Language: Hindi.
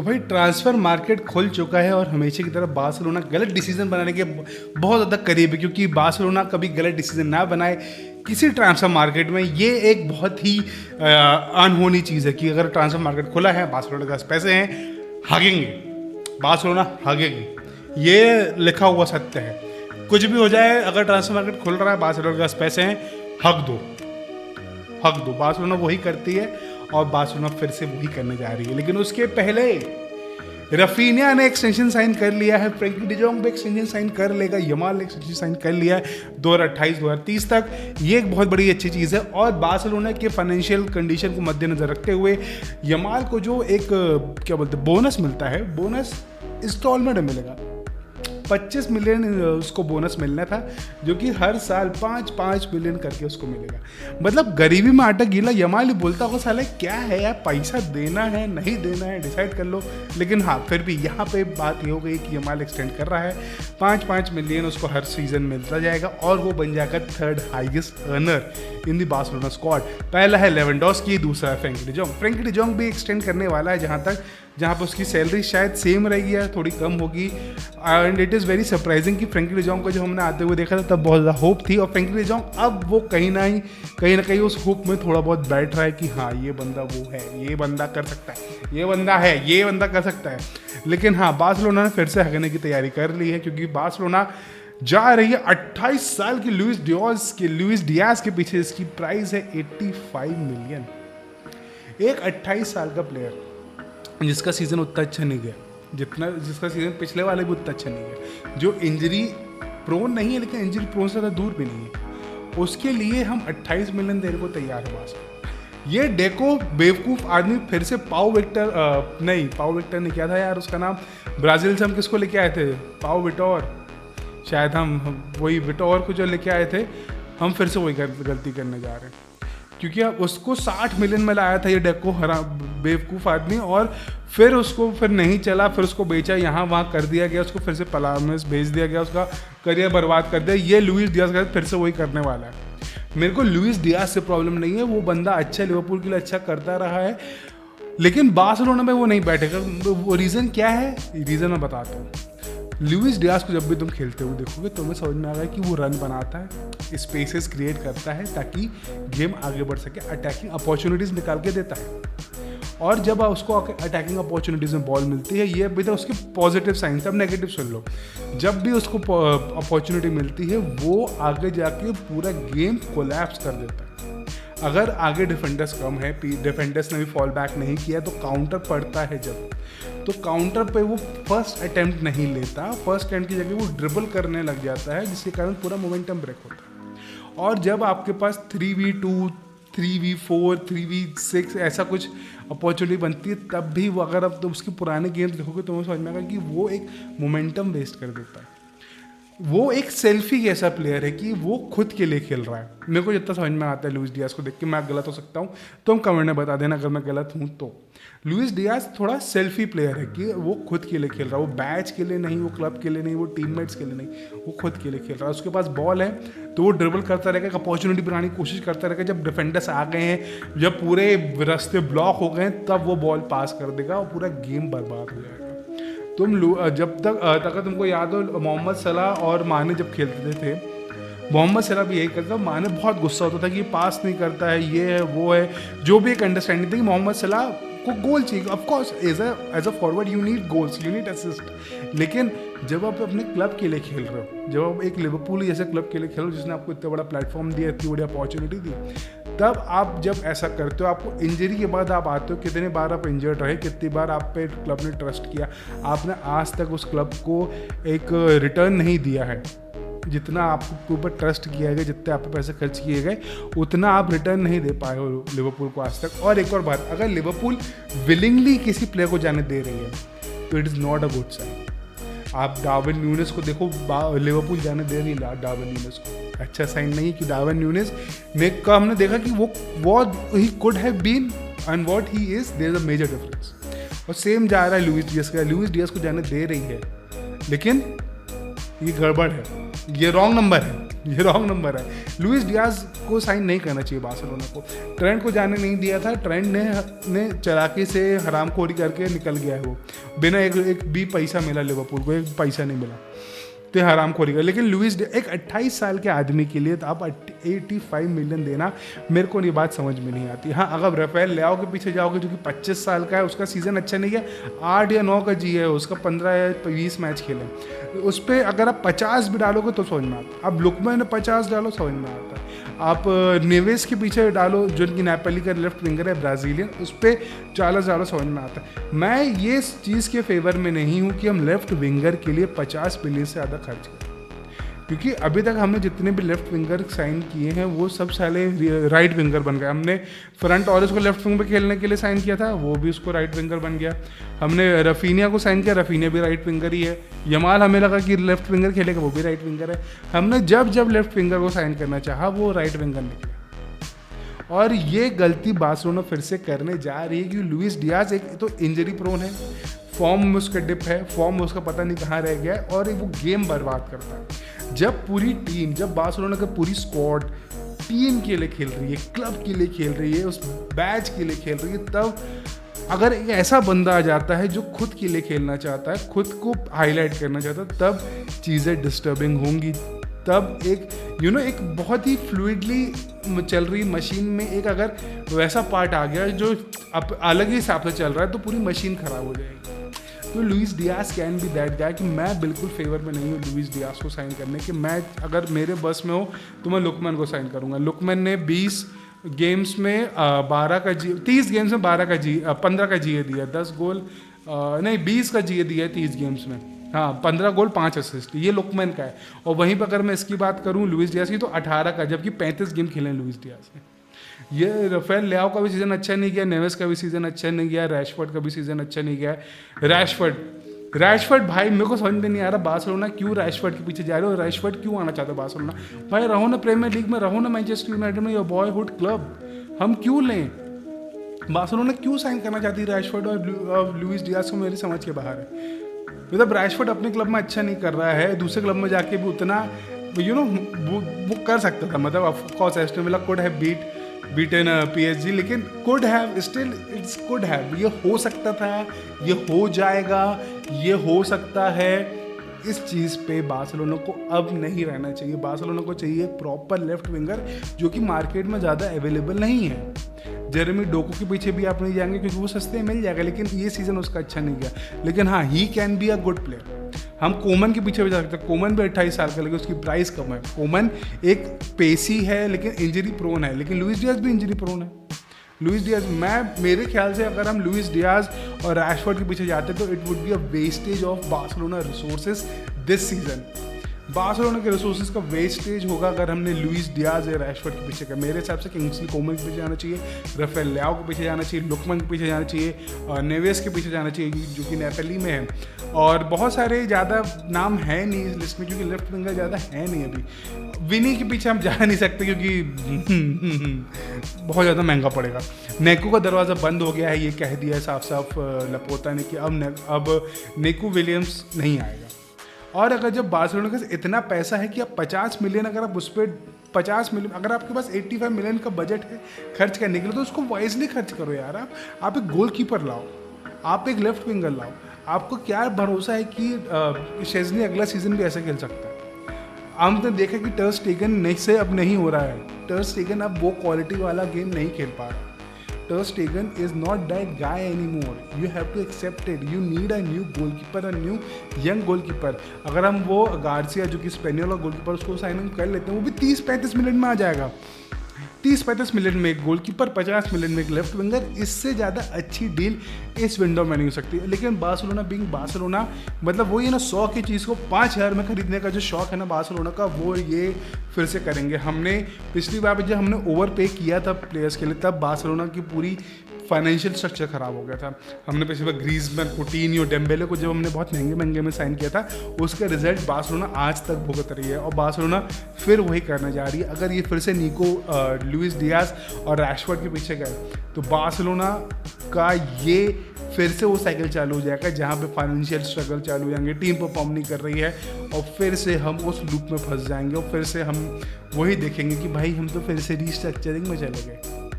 तो भाई ट्रांसफ़र मार्केट खुल चुका है और हमेशा की तरह बार्सिलोना गलत डिसीजन बनाने के बहुत ज़्यादा करीब है, क्योंकि बार्सिलोना कभी गलत डिसीजन ना बनाए किसी ट्रांसफ़र मार्केट में। ये एक बहुत ही अनहोनी चीज़ है कि अगर ट्रांसफ़र मार्केट खुला है, बार्सिलोना के पास पैसे हैं, हगेंगे, बार्सिलोना हगेगी। ये लिखा हुआ सत्य है। कुछ भी हो जाए, अगर ट्रांसफ़र मार्केट खुल रहा है, बार्सिलोना के पास पैसे हैं, हक दो, हक दो। बार्सिलोना वही करती है और बार्सिलोना फिर से वही करने जा रही है। लेकिन उसके पहले रफीनिया ने एक्सटेंशन साइन कर लिया है, फ्रैंकी डिजोंग भी एक्सटेंशन साइन कर लेगा, यमाल ने एक्सटेंशन साइन कर लिया है 2028-2030 तक। ये एक बहुत बड़ी अच्छी चीज़ है। और बार्सिलोना के फाइनेंशियल कंडीशन को मद्देनजर रखते हुए यमाल को जो एक क्या बोलते हैं बोनस मिलता है, बोनस इंस्टॉलमेंट में मिलेगा। 25 मिलियन उसको बोनस मिलना था, जो कि हर साल 5-5 मिलियन करके उसको मिलेगा। मतलब गरीबी में आटा गीला। यमाल ही बोलता होगा साले क्या है यार, पैसा देना है नहीं देना है डिसाइड कर लो। लेकिन हाँ, फिर भी यहाँ पे बात ये हो गई कि यमाल एक्सटेंड कर रहा है, 5-5 मिलियन उसको हर सीजन मिलता जाएगा और वो बन जाएगा थर्ड हाईएस्ट अर्नर इन दी बार्सिलोना स्क्वाड। पहला है लेवेंडोस्की, दूसरा है फ्रैंकी डिजोंग। फ्रैंकी डिजोंग भी एक्सटेंड करने वाला है, जहाँ पर उसकी सैलरी शायद सेम रहेगी या थोड़ी कम होगी। And it is very surprising कि फ्रैंकी डिजोंग को जब हमने आते हुए देखा था तब बहुत ज़्यादा होप थी, और फ्रैंकी डिजोंग अब वो कहीं ना कहीं उस होप में थोड़ा बहुत बैठ रहा है कि हाँ ये बंदा वो है, ये बंदा कर सकता है, ये बंदा है, ये बंदा कर सकता है। लेकिन हाँ, बार्सिलोना ने फिर से हगने की तैयारी कर ली है, क्योंकि बार्सिलोना जा रही है 28 साल की लुइस डियाज के पीछे। इसकी प्राइस है 85 मिलियन। एक 28 साल का प्लेयर जिसका सीज़न उतना अच्छा नहीं गया जिसका सीज़न पिछले वाले भी उतना अच्छा नहीं गया, जो इंजरी प्रोन नहीं है लेकिन इंजरी प्रोन से ज़्यादा दूर भी नहीं है, उसके लिए हम 28 मिलियन देने को तैयार है बस। ये डेको बेवकूफ़ आदमी फिर से पाओ विक्टर ने क्या था यार उसका नाम, ब्राज़ील से हम किसको लेके आए थे, पाओ विटोर, शायद हम वही विटोर को जो लेके आए थे, हम फिर से वही गलती करने जा रहे हैं। क्योंकि अब उसको 60 मिलियन में लाया था ये डेको बेवकूफ़ आदमी, और फिर उसको फिर नहीं चला, फिर उसको बेचा, यहाँ वहाँ कर दिया गया, उसको फिर से पलामस भेज दिया गया, उसका करियर बर्बाद कर दिया। ये लुइस डियाज का फिर से वही करने वाला है। मेरे को लुइस डियाज से प्रॉब्लम नहीं है, वो बंदा अच्छा लिवरपूल के लिए अच्छा करता रहा है, लेकिन बार्सिलोना में वो नहीं बैठेगा। वो रीज़न क्या है, रीज़न मैं बताता हूँ। लुइस डियाज को जब भी तुम खेलते हुए देखोगे तुम्हें समझ में आ रहा है कि वो रन बनाता है, स्पेसेस क्रिएट करता है ताकि गेम आगे बढ़ सके, अटैकिंग अपॉर्चुनिटीज़ निकाल के देता है। और जब उसको अटैकिंग अपॉर्चुनिटीज़ में बॉल मिलती है, ये अभी तक उसके पॉजिटिव साइंस। अब नेगेटिव सुन लो। जब भी उसको अपॉर्चुनिटी मिलती है, वो आगे जाके पूरा गेम कोलैप्स कर देता है। अगर आगे डिफेंडर्स कम है, डिफेंडर्स ने भी फॉल बैक नहीं किया, तो काउंटर पड़ता है जब, तो काउंटर पे वो फर्स्ट अटेम्प्ट नहीं लेता, फर्स्ट अटेम्प्ट की जगह वो ड्रिबल करने लग जाता है, जिसके कारण पूरा मोमेंटम ब्रेक होता है। और जब आपके पास 3v2, 3v4, 3v6 ऐसा कुछ अपॉर्चुनिटी बनती है, तब भी वो अगर अब तो उसके पुराने गेम्स देखोगे तो समझ में आएगा कि वो एक मोमेंटम वेस्ट कर देता है। वो एक सेल्फी जैसा प्लेयर है कि वो खुद के लिए खेल रहा है। मेरे को जितना समझ में आता है लुइस डियाज को देख के, मैं गलत हो सकता हूँ, तुम कमेंट में बता देना अगर मैं गलत हूँ तो। लुइस डियाज थोड़ा सेल्फी प्लेयर है कि वो खुद के लिए खेल रहा है, वो बैच के लिए नहीं, वो क्लब के लिए नहीं, वो टीममेट्स के लिए नहीं, वो खुद के लिए खेल रहा है। उसके पास बॉल है तो वो ड्रिबल करता रहेगा, अपॉर्चुनिटी बनाने की कोशिश करता रहेगा। जब डिफेंडर्स आ गए हैं, जब पूरे रास्ते ब्लॉक हो गए हैं, तब वो बॉल पास कर देगा और पूरा गेम बर्बाद हो जाएगा। जब तक तुमको याद हो, मोहम्मद सलाह और माने जब खेलते थे, मोहम्मद सलाह भी यही करता था, माने बहुत गुस्सा होता था कि पास नहीं करता है, ये है वो है, जो भी एक अंडरस्टैंडिंग थी कि मोहम्मद सलाह को गोल चाहिए। Of course as a forward you need goals, you need assist. लेकिन जब आप अपने क्लब के लिए खेल रहे हो, जब आप एक लिवरपूल जैसे क्लब के लिए खेल रहे हो जिसने आपको इतना बड़ा प्लेटफॉर्म दिया, इतनी बड़ी अपॉर्चुनिटी दी, तब आप जब ऐसा करते हो, आपको इंजरी के बाद आप आते हो, कितने बार आप इंजर्ड रहे, कितनी बार आप पे क्लब ने ट्रस्ट किया, आपने आज तक उस क्लब को एक रिटर्न नहीं दिया है। जितना आपके ऊपर ट्रस्ट किया गया, जितने आप पे पैसे खर्च किए गए, उतना आप रिटर्न नहीं दे पाए हो लिवरपूल को आज तक। और एक और बात, अगर लिवरपूल विलिंगली किसी प्लेयर को जाने दे रही है तो it is not a good sign. आप डार्विन न्यूनेस को देखो, लिवरपूल जाने दे रही है डार्विन न्यूनेस को, अच्छा साइन नहीं कि डार्विन न्यूनेस का हमने देखा कि वो what he could have been and what he is, there is a major difference. और सेम जा रहा है लुइस डियाज का। लुइस डियाज को जाने दे रही है, लेकिन ये गड़बड़ है, ये रॉन्ग नंबर है। ये रॉन्ग नंबर है। लुइस डियाज को साइन नहीं करना चाहिए बार्सिलोना को। ट्रेंट को जाने नहीं दिया था, ट्रेंट ने चलाकी से हरामखोरी करके निकल गया है वो, बिना एक भी पैसा मिला लिवरपूल को, एक पैसा नहीं मिला, तो हरामखोरी कर। लेकिन लुइस एक 28 साल के आदमी के लिए तो आप 85 मिलियन देना, मेरे को ये बात समझ में नहीं आती। हाँ, अगर राफेल लियाओ के पीछे जाओगे जो कि 25 साल का है, उसका सीज़न अच्छा नहीं गया, 8 या 9 का जी है, उसका 15 या 20 मैच खेले, उस पर अगर आप 50 भी डालोगे तो समझ में आता। अब लुकमैन ने 50 डालो, समझ में आता है। आप नेवेस के पीछे डालो जो कि नेपोली का लेफ्ट विंगर है, ब्राज़ीलियन, उस पर 40 डालो, समझ में आता है। मैं ये चीज़ के फेवर में नहीं हूँ कि हम लेफ्ट विंगर के लिए 50 मिलियन से ज़्यादा खर्च करें, क्योंकि अभी तक हमने जितने भी लेफ्ट विंगर साइन किए हैं वो सब साले राइट विंगर बन गए। हमने फ्रंट ऑरेंज को लेफ्ट विंग पे खेलने के लिए साइन किया था, वो भी उसको राइट विंगर बन गया। हमने रफीनिया को साइन किया, रफीनिया भी राइट विंगर ही है। यमाल हमें लगा कि लेफ्ट विंगर खेलेगा, वो भी राइट विंगर है। हमने जब लेफ्ट विंगर को साइन करना चाहा, वो राइट विंगर निकला। और ये गलती बार्सिलोना फिर से करने जा रही है, क्योंकि लुइस डियाज एक तो इंजरी प्रोन है, फॉर्म में उसका डिप है, फॉर्म में उसका पता नहीं कहाँ रह गया है, और वो गेम बर्बाद करता है। जब पूरी टीम, जब बार्सिलोना का पूरी स्क्वाड टीम के लिए खेल रही है, क्लब के लिए खेल रही है, उस बैच के लिए खेल रही है, तब अगर एक ऐसा बंदा आ जाता है जो खुद के लिए खेलना चाहता है, खुद को हाईलाइट करना चाहता है, तब चीज़ें डिस्टर्बिंग होंगी। तब एक एक बहुत ही फ्लूइडली चल रही मशीन में एक अगर वैसा पार्ट आ गया जो अलग ही हिसाब से चल रहा है, तो पूरी मशीन ख़राब हो जाएगी। तो Luis Diaz can be that guy कि मैं बिल्कुल फेवर में नहीं हूँ लुइस डियाज को साइन करने के। मैं अगर मेरे बस में हो तो मैं लुकमैन को साइन करूँगा। लुकमैन ने 20 गेम्स में 30 गेम्स में 15 का जीए दिया, 10 गोल नहीं 20 का जीए दिया है 30 गेम्स में, हाँ 15 गोल 5 असिस्ट, ये लुकमैन का है। और वहीं पर अगर मैं इसकी बात करूँ लुइस डियाज की, तो 18 का, जबकि 35 गेम खेले हैं लुइस डियाज ने। ये राफेल लियाओ का भी सीज़न अच्छा नहीं गया, नेवेस का भी सीज़न अच्छा नहीं गया, रैशफोर्ड का भी सीज़न अच्छा नहीं गया। रैशफोर्ड भाई मेरे को समझ में नहीं आ रहा बार्सिलोना क्यों रैशफोर्ड के पीछे जा रहे हो, रैशफोर्ड क्यों आना चाहता है बार्सिलोना। भाई रहो ना प्रीमियर लीग में, रहो ना मैनचेस्टर यूनाइटेड में, योर बॉयहुड क्लब, हम क्यों लें। बार्सिलोना क्यों साइन करना चाहती है रैशफोर्ड और लुइस डियाज को, मेरी समझ के बाहर है। मतलब रैशफोर्ड अपने क्लब में अच्छा नहीं कर रहा है, दूसरे क्लब में जाके भी उतना वो कर सकता था। मतलब of course Aston villa could have beaten PSG, लेकिन could have still it's could have, ये हो सकता था, ये हो जाएगा, ये हो सकता है। इस चीज़ पे बार्सिलोना को अब नहीं रहना चाहिए। बार्सिलोना को चाहिए प्रॉपर लेफ्ट विंगर जो कि मार्केट में ज़्यादा अवेलेबल नहीं है। जेरेमी डोको के पीछे भी आप नहीं जाएंगे क्योंकि वो सस्ते मिल जाएगा, लेकिन ये सीज़न उसका अच्छा नहीं गया। लेकिन हाँ, he can be a good player. हम कोमन के पीछे भी जा सकते हैं, कोमन भी 28 साल का, लेकिन उसकी प्राइस कम है। कोमन एक पेसी है लेकिन इंजरी प्रोन है, लेकिन लुइस डियाज भी इंजरी प्रोन है। लुइस डियाज, मेरे ख्याल से अगर हम लुइस डियाज और रैशफोर्ड के पीछे जाते तो it would be a wastage of Barcelona resources this season. Barcelona के रिसोर्सेज का वेस्टेज होगा अगर हमने लुइस डियाज या रैशफोर्ड के पीछे का। मेरे हिसाब से किंग्सली कोमन के पीछे जाना चाहिए, राफेल लियाओ के पीछे जाना चाहिए, लुकमैन के पीछे जाना चाहिए, और नेवेस के पीछे जाना चाहिए जो कि नेपोली में है। और बहुत सारे ज़्यादा नाम है नहीं इस लिस्ट में क्योंकि लेफ्ट विंगर ज़्यादा है नहीं अभी। विनी के पीछे हम जा नहीं सकते क्योंकि बहुत ज़्यादा महंगा पड़ेगा। नेको का दरवाज़ा बंद हो गया है, ये कह दिया है साफ साफ लपोता ने कि अब नेको विलियम्स नहीं आएगा। और अगर जब बार्सिलोना के पास इतना पैसा है कि आप 50 मिलियन, अगर आप उस पर 50 मिलियन, अगर आपके पास 85 मिलियन का बजट है खर्च करने के लिए, तो उसको वाइजली खर्च करो यार। आप एक गोलकीपर लाओ, आप एक लेफ्ट विंगर लाओ। आपको क्या भरोसा है कि शेज़नी अगला सीजन भी ऐसे खेल सकता है। हमने देखा कि टर स्टेगन से अब नहीं हो रहा है। टर स्टेगन अब वो क्वालिटी वाला गेम नहीं खेल पा रहा। Ter Stegen is not that guy anymore. You have to accept it. You need a new goalkeeper, a new young goalkeeper. अगर हम वो गार्सिया जो कि स्पेनियल और गोलकीपर उसको साइन कर लेते हैं, वो भी 30-35 मिनट में आ जाएगा। 30-35 मिनट में एक गोलकीपर, 50 मिनट में एक लेफ्ट विंगर, इससे ज़्यादा अच्छी डील इस विंडो में नहीं हो सकती। लेकिन बार्सिलोना बीइंग बार्सिलोना, मतलब वही है ना, 100 की चीज़ को 5000 में खरीदने का जो शौक है ना बार्सिलोना का, वो ये फिर से करेंगे। हमने पिछली बार जब हमने ओवर पे किया था प्लेयर्स के लिए, तब बार्सिलोना की पूरी फाइनेंशियल स्ट्रक्चर ख़राब हो गया था। हमने पिछले बार ग्रीजमैन, कुटिन्यो, डेम्बेले को जब हमने बहुत महंगे में साइन किया था, उसका रिजल्ट बार्सिलोना आज तक भुगत रही है और बार्सिलोना फिर वही करने जा रही है। अगर ये फिर से निको, लुइस डियाज और रैशफोर्ड के पीछे गए तो बार्सिलोना का ये फिर से वो साइकिल चालू हो जाएगा जहाँ पे फाइनेंशियल स्ट्रगल चालू हो जाएंगे, टीम परफॉर्म नहीं कर रही है और फिर से हम उस लूप में फंस जाएंगे और फिर से हम वही देखेंगे कि भाई हम तो फिर से रीस्ट्रक्चरिंग में चले गए।